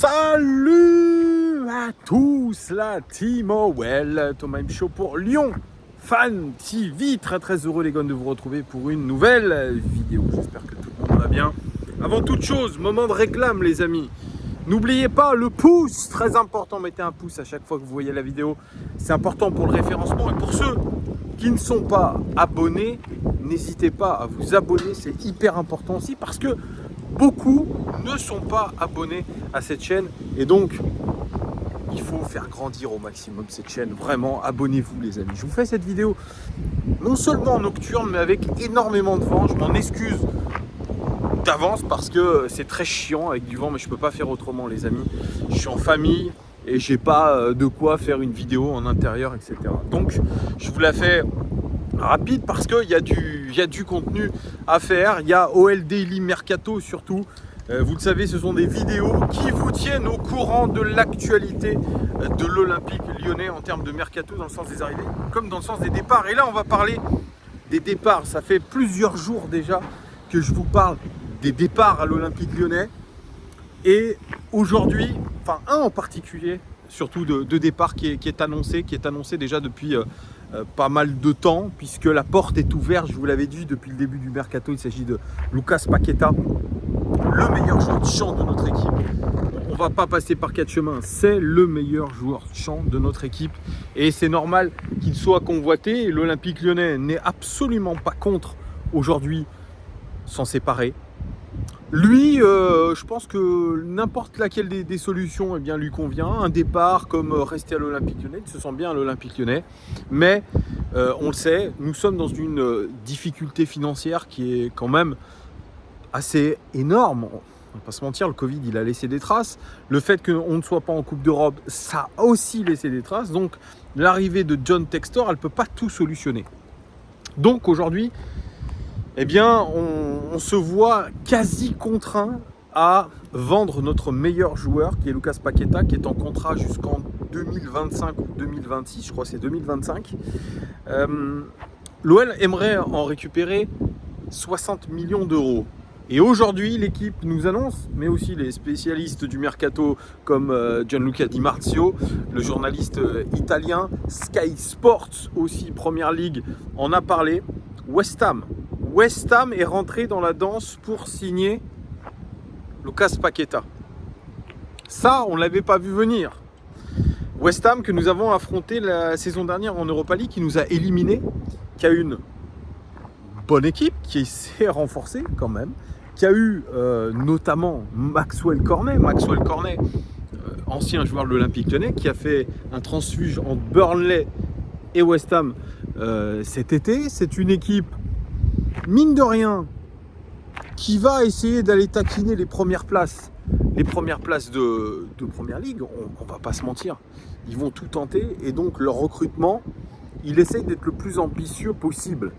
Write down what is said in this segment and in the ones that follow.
Salut à tous, la team Owell, Thomas M. Show pour Lyon Fan TV. Très heureux les gars de vous retrouver pour une nouvelle vidéo. J'espère que tout le monde va bien. Avant toute chose, moment de réclame les amis. N'oubliez pas le pouce, très important. Mettez un pouce à chaque fois que vous voyez la vidéo. C'est important pour le référencement. Et pour ceux qui ne sont pas abonnés, n'hésitez pas à vous abonner. C'est hyper important aussi parce que beaucoup ne sont pas abonnés à cette chaîne. Et donc, il faut faire grandir au maximum cette chaîne. Vraiment, abonnez-vous les amis. Je vous fais cette vidéo non seulement nocturne, mais avec énormément de vent. Je m'en excuse d'avance parce que c'est très chiant avec du vent, mais je peux pas faire autrement les amis. Je suis en famille et j'ai pas de quoi faire une vidéo en intérieur, etc. Donc je vous la fais rapide parce qu'il y a du contenu à faire. Il y a OL Daily Mercato surtout. Vous le savez, ce sont des vidéos qui vous tiennent au courant de l'actualité de l'Olympique lyonnais en termes de mercato dans le sens des arrivées comme dans le sens des départs. Et là, on va parler des départs. Ça fait plusieurs jours déjà que je vous parle des départs à l'Olympique lyonnais. Et aujourd'hui, enfin un en particulier, surtout de départ qui est annoncé déjà depuis pas mal de temps, puisque la porte est ouverte, je vous l'avais dit depuis le début du mercato. Il s'agit de Lucas Paqueta, le meilleur joueur de champ de notre équipe. On va pas passer par quatre chemins, c'est le meilleur joueur de champ de notre équipe et c'est normal qu'il soit convoité. L'Olympique lyonnais n'est absolument pas contre aujourd'hui s'en séparer. Lui, je pense que n'importe laquelle des solutions lui convient. Un départ comme rester à l'Olympique lyonnais, il se sent bien à l'Olympique lyonnais. Mais on le sait, nous sommes dans une difficulté financière qui est quand même assez énorme. On va pas se mentir, le Covid, il a laissé des traces. Le fait qu'on ne soit pas en Coupe d'Europe, ça a aussi laissé des traces. Donc, l'arrivée de John Textor, elle ne peut pas tout solutionner. Donc, aujourd'hui, eh bien, on se voit quasi contraint à vendre notre meilleur joueur, qui est Lucas Paqueta, qui est en contrat jusqu'en 2025 ou 2026, je crois que c'est 2025. L'OL aimerait en récupérer 60 millions d'euros. Et aujourd'hui, l'équipe nous annonce, mais aussi les spécialistes du mercato comme Gianluca Di Marzio, le journaliste italien, Sky Sports aussi, Première Ligue, en a parlé. West Ham est rentré dans la danse pour signer Lucas Paqueta. Ça, on ne l'avait pas vu venir. West Ham que nous avons affronté la saison dernière en Europa League, qui nous a éliminés, qui a une bonne équipe, qui s'est renforcée quand même, qui a eu notamment Maxwell Cornet, ancien joueur de l'Olympique lyonnais, qui a fait un transfuge entre Burnley et West Ham cet été. C'est une équipe, mine de rien, qui va essayer d'aller taquiner les premières places de Première Ligue. On va pas se mentir, ils vont tout tenter et donc leur recrutement, il essaye d'être le plus ambitieux possible.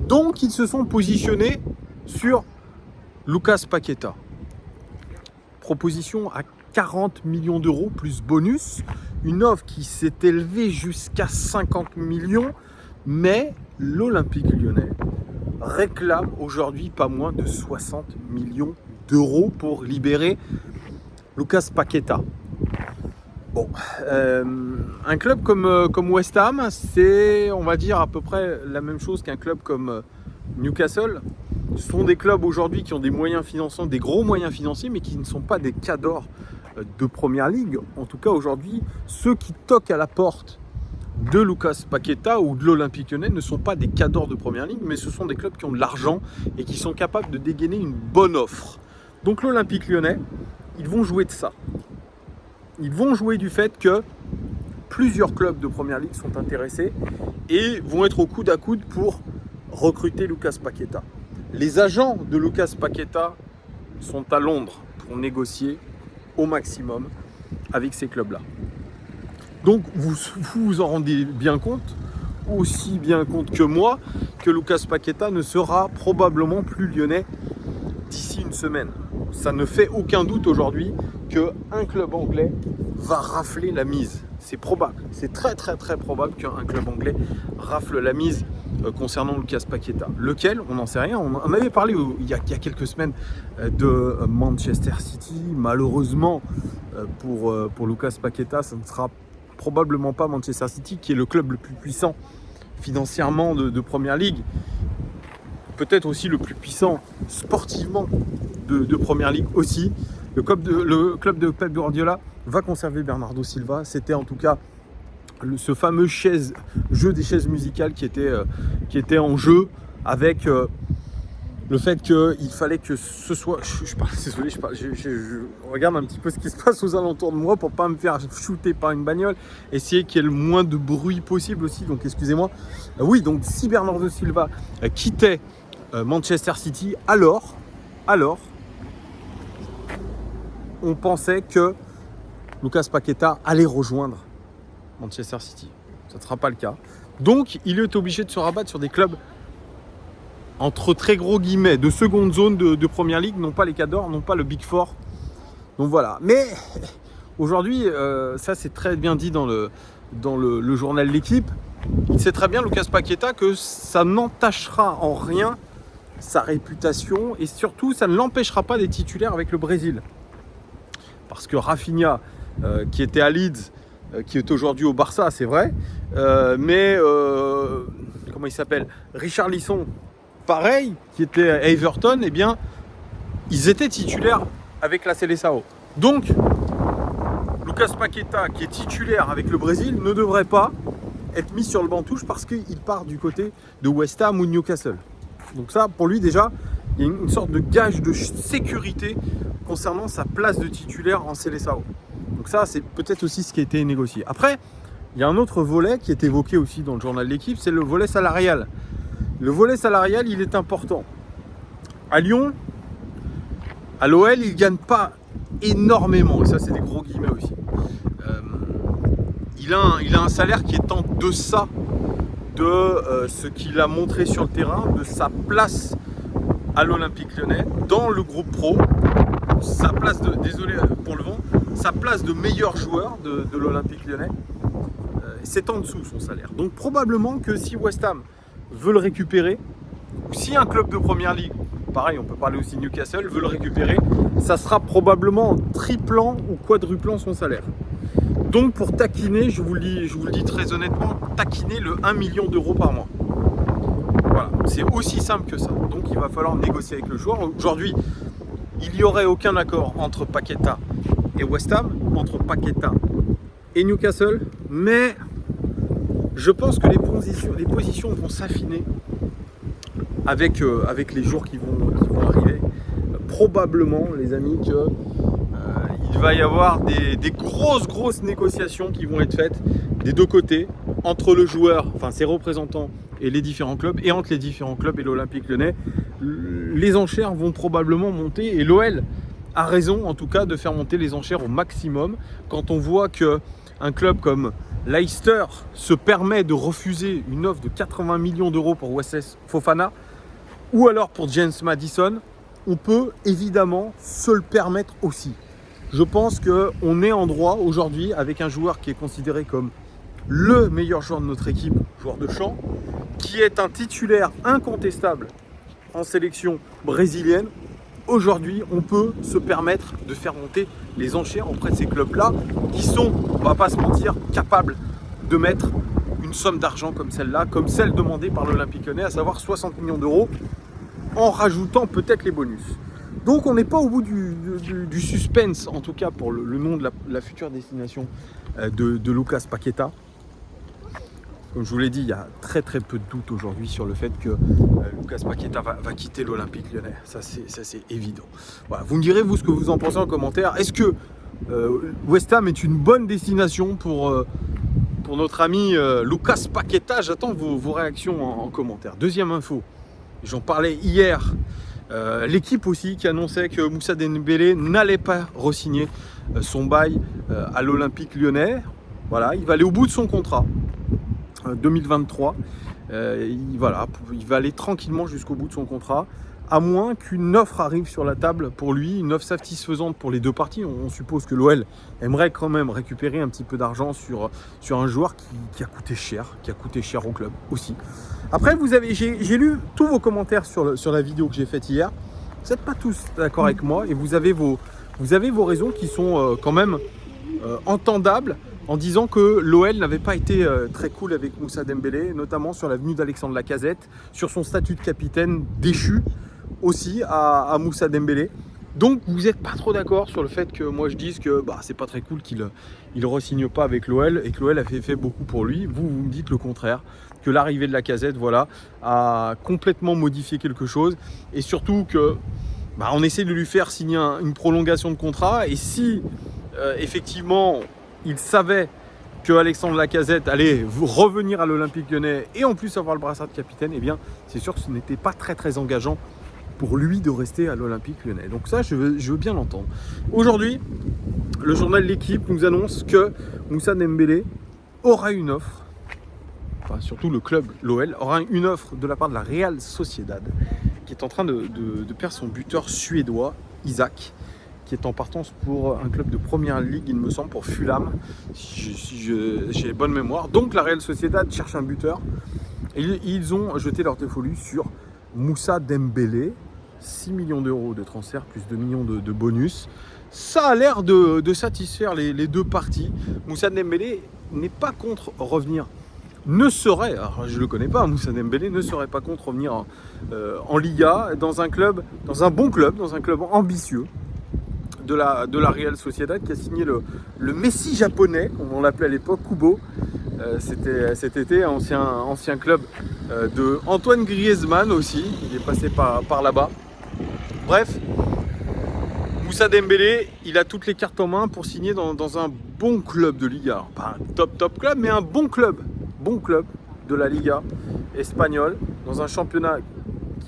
Donc ils se sont positionnés sur Lucas Paqueta. Proposition à 40 millions d'euros plus bonus. Une offre qui s'est élevée jusqu'à 50 millions. Mais l'Olympique lyonnais réclame aujourd'hui pas moins de 60 millions d'euros pour libérer Lucas Paqueta. Bon, un club comme West Ham, c'est, on va dire, à peu près la même chose qu'un club comme Newcastle. Ce sont des clubs aujourd'hui qui ont des moyens financiers, des gros moyens financiers, mais qui ne sont pas des cadors de Première Ligue. En tout cas, aujourd'hui, ceux qui toquent à la porte de Lucas Paqueta ou de l'Olympique lyonnais ne sont pas des cadors de Première Ligue, mais ce sont des clubs qui ont de l'argent et qui sont capables de dégainer une bonne offre. Donc l'Olympique lyonnais, ils vont jouer de ça. Ils vont jouer du fait que plusieurs clubs de Première Ligue sont intéressés et vont être au coude à coude pour recruter Lucas Paqueta. Les agents de Lucas Paqueta sont à Londres pour négocier au maximum avec ces clubs-là. Donc vous vous en rendez bien compte, aussi bien compte que moi, que Lucas Paqueta ne sera probablement plus lyonnais d'ici une semaine. Ça ne fait aucun doute aujourd'hui qu'un club anglais va rafler la mise. c'est probable, c'est très probable qu'un club anglais rafle la mise concernant Lucas Paqueta. Lequel, on n'en sait rien. On avait parlé il y a quelques semaines de Manchester City. Malheureusement pour Lucas Paqueta, ça ne sera probablement pas Manchester City, qui est le club le plus puissant financièrement de Première Ligue. Peut-être aussi le plus puissant sportivement de Première Ligue aussi. Le club de Pep Guardiola va conserver Bernardo Silva. C'était en tout cas ce fameux jeu des chaises musicales qui était en jeu, avec le fait qu'il fallait que ce soit... Je regarde un petit peu ce qui se passe aux alentours de moi pour ne pas me faire shooter par une bagnole. Essayer qu'il y ait le moins de bruit possible aussi, donc excusez-moi. Oui, donc si Bernardo Silva quittait Manchester City, alors on pensait que Lucas Paqueta allait rejoindre Manchester City. Ça ne sera pas le cas. Donc, il est obligé de se rabattre sur des clubs entre très gros guillemets de seconde zone de Première Ligue, non pas les Cadors, non pas le Big Four. Donc voilà. Mais aujourd'hui, ça c'est très bien dit dans le journal L'Équipe. Il sait très bien, Lucas Paqueta, que ça n'entachera en rien sa réputation et surtout, ça ne l'empêchera pas d'être titulaire avec le Brésil. Parce que Rafinha, qui était à Leeds, qui est aujourd'hui au Barça, c'est vrai, mais comment il s'appelle, Richarlison, pareil, qui était à Everton, eh bien, ils étaient titulaires avec la Seleção. Donc, Lucas Paqueta, qui est titulaire avec le Brésil, ne devrait pas être mis sur le banc touche parce qu'il part du côté de West Ham ou de Newcastle. Donc ça, pour lui déjà, il y a une sorte de gage de sécurité concernant sa place de titulaire en Seleção. Donc ça, c'est peut-être aussi ce qui a été négocié. Après, il y a un autre volet qui est évoqué aussi dans le journal de L'Équipe, c'est le volet salarial. Le volet salarial, il est important. À Lyon, à l'OL, il ne gagne pas énormément. Et ça, c'est des gros guillemets aussi. Il a un salaire qui est en deçà de ce qu'il a montré sur le terrain, de sa place à l'Olympique Lyonnais, dans le groupe pro, sa place de, désolé pour le vent, sa place de meilleur joueur de l'Olympique Lyonnais, c'est en dessous son salaire. Donc probablement que si West Ham veut le récupérer, ou si un club de Première Ligue, pareil on peut parler aussi de Newcastle, veut le récupérer, ça sera probablement en triplant ou quadruplant son salaire. Donc pour taquiner, je vous le dis très honnêtement, taquiner le 1 million d'euros par mois. Voilà, c'est aussi simple que ça. Donc il va falloir négocier avec le joueur. Aujourd'hui, il n'y aurait aucun accord entre Paqueta et West Ham, entre Paqueta et Newcastle, mais je pense que les positions vont s'affiner avec les jours qui vont arriver. Probablement, les amis, il va y avoir des grosses négociations qui vont être faites des deux côtés, entre le joueur, enfin ses représentants et les différents clubs, et entre les différents clubs et l'Olympique Lyonnais. Les enchères vont probablement monter, et l'OL a raison en tout cas de faire monter les enchères au maximum quand on voit qu'un club comme Leicester se permet de refuser une offre de 80 millions d'euros pour Wesley Fofana ou alors pour James Maddison. On peut évidemment se le permettre aussi. Je pense qu'on est en droit aujourd'hui avec un joueur qui est considéré comme le meilleur joueur de notre équipe, joueur de champ, qui est un titulaire incontestable en sélection brésilienne. Aujourd'hui, on peut se permettre de faire monter les enchères auprès de ces clubs-là qui sont, on ne va pas se mentir, capables de mettre une somme d'argent comme celle-là, comme celle demandée par l'Olympique Lyonnais, à savoir 60 millions d'euros, en rajoutant peut-être les bonus. Donc on n'est pas au bout du suspense, en tout cas pour le nom de la future destination de Lucas Paqueta. Comme je vous l'ai dit, il y a très peu de doute aujourd'hui sur le fait que Lucas Paqueta va quitter l'Olympique Lyonnais. Ça c'est évident. Voilà. Vous me direz vous ce que vous en pensez en commentaire. Est-ce que West Ham est une bonne destination pour notre ami Lucas Paqueta? J'attends vos réactions en commentaire. Deuxième info, j'en parlais hier. L'équipe aussi qui annonçait que Moussa Dembélé n'allait pas re-signer son bail à l'Olympique Lyonnais. Voilà, il va aller au bout de son contrat 2023. Il va aller tranquillement jusqu'au bout de son contrat à moins qu'une offre arrive sur la table pour lui, une offre satisfaisante pour les deux parties. On suppose que l'OL aimerait quand même récupérer un petit peu d'argent sur un joueur qui a coûté cher au club aussi. Après, j'ai lu tous vos commentaires sur la vidéo que j'ai faite hier. Vous n'êtes pas tous d'accord avec moi et vous avez vos raisons qui sont quand même entendables, en disant que l'OL n'avait pas été très cool avec Moussa Dembélé, notamment sur la venue d'Alexandre Lacazette, sur son statut de capitaine déchu aussi à Moussa Dembélé. Donc vous n'êtes pas trop d'accord sur le fait que moi je dise que c'est pas très cool qu'il ne re-signe pas avec l'OL et que l'OL a fait beaucoup pour lui. Vous me dites le contraire, que l'arrivée de Lacazette a complètement modifié quelque chose et surtout que on essaie de lui faire signer une prolongation de contrat et si effectivement il savait que Alexandre Lacazette allait revenir à l'Olympique Lyonnais et en plus avoir le brassard de capitaine, eh bien c'est sûr que ce n'était pas très engageant pour lui de rester à l'Olympique Lyonnais. Donc ça, je veux bien l'entendre. Aujourd'hui, le journal L'Équipe nous annonce que Moussa Dembélé aura une offre, enfin surtout le club, l'OL, aura une offre de la part de la Real Sociedad, qui est en train de perdre son buteur suédois, Isaac, qui est en partance pour un club de première ligue, il me semble, pour Fulham, si j'ai bonne mémoire. Donc la Real Sociedad cherche un buteur. Et ils ont jeté leur défolu sur Moussa Dembélé, 6 millions d'euros de transfert, plus 2 millions de bonus. Ça a l'air de satisfaire les deux parties. Moussa Dembélé n'est pas contre revenir. Alors je ne le connais pas, Moussa Dembélé ne serait pas contre revenir en Liga, dans un bon club, dans un club ambitieux de la Real Sociedad, qui a signé le Messi japonais, comme on l'appelait à l'époque, Kubo. C'était cet été, ancien club de Antoine Griezmann aussi, il est passé par là-bas. Bref, Moussa Dembélé, il a toutes les cartes en main pour signer dans un bon club de Liga. Alors, pas un top club, mais un bon club de la Liga espagnole, dans un championnat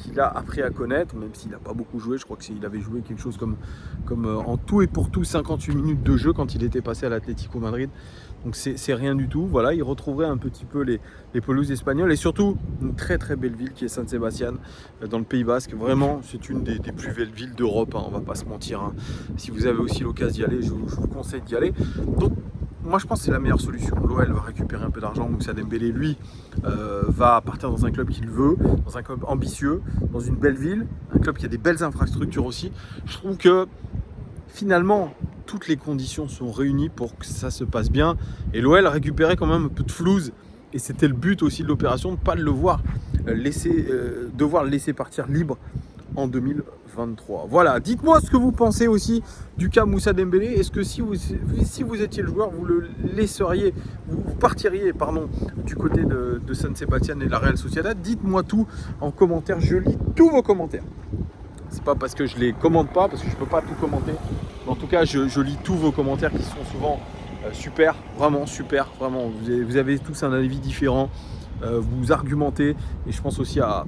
qu'il a appris à connaître, même s'il n'a pas beaucoup joué. Je crois qu'il avait joué quelque chose comme en tout et pour tout 58 minutes de jeu quand il était passé à l'Atlético Madrid. Donc c'est rien du tout. Voilà, il retrouverait un petit peu les pelouses espagnoles et surtout une très belle ville qui est San Sebastián dans le Pays Basque. Vraiment, c'est une des plus belles villes d'Europe, hein, on va pas se mentir, hein. Si vous avez aussi l'occasion d'y aller, je vous conseille d'y aller. Donc moi je pense que c'est la meilleure solution. L'OL va récupérer un peu d'argent, Moussa Dembélé lui va partir dans un club qu'il veut, dans un club ambitieux, dans une belle ville, un club qui a des belles infrastructures aussi. Je trouve que finalement toutes les conditions sont réunies pour que ça se passe bien et l'OL récupérait quand même un peu de flouze et c'était le but aussi de l'opération, de ne pas devoir le laisser partir libre en 2023. Voilà, dites-moi ce que vous pensez aussi du cas Moussa Dembélé. Est-ce que si vous étiez le joueur, vous le laisseriez, vous partiriez du côté de San Sebastián et de la Real Sociedad? Dites-moi tout en commentaire, je lis tous vos commentaires. C'est pas parce que je les commente pas, parce que je peux pas tout commenter. En tout cas, je lis tous vos commentaires qui sont souvent super, vraiment super, vraiment. Vous avez tous un avis différent, vous argumentez. Et je pense aussi à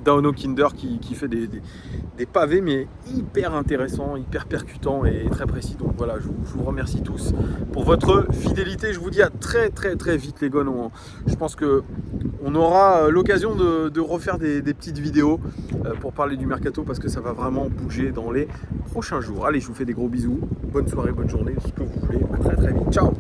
Daono Kinder qui fait des pavés, mais hyper intéressants, hyper percutants et très précis. Donc voilà, je vous remercie tous pour votre fidélité. Je vous dis à très vite les gars. Je pense que on aura l'occasion de refaire des petites vidéos pour parler du mercato parce que ça va vraiment bouger dans les prochains jours. Allez, je vous fais des gros bisous. Bonne soirée, bonne journée, ce que vous voulez. À très vite. Ciao.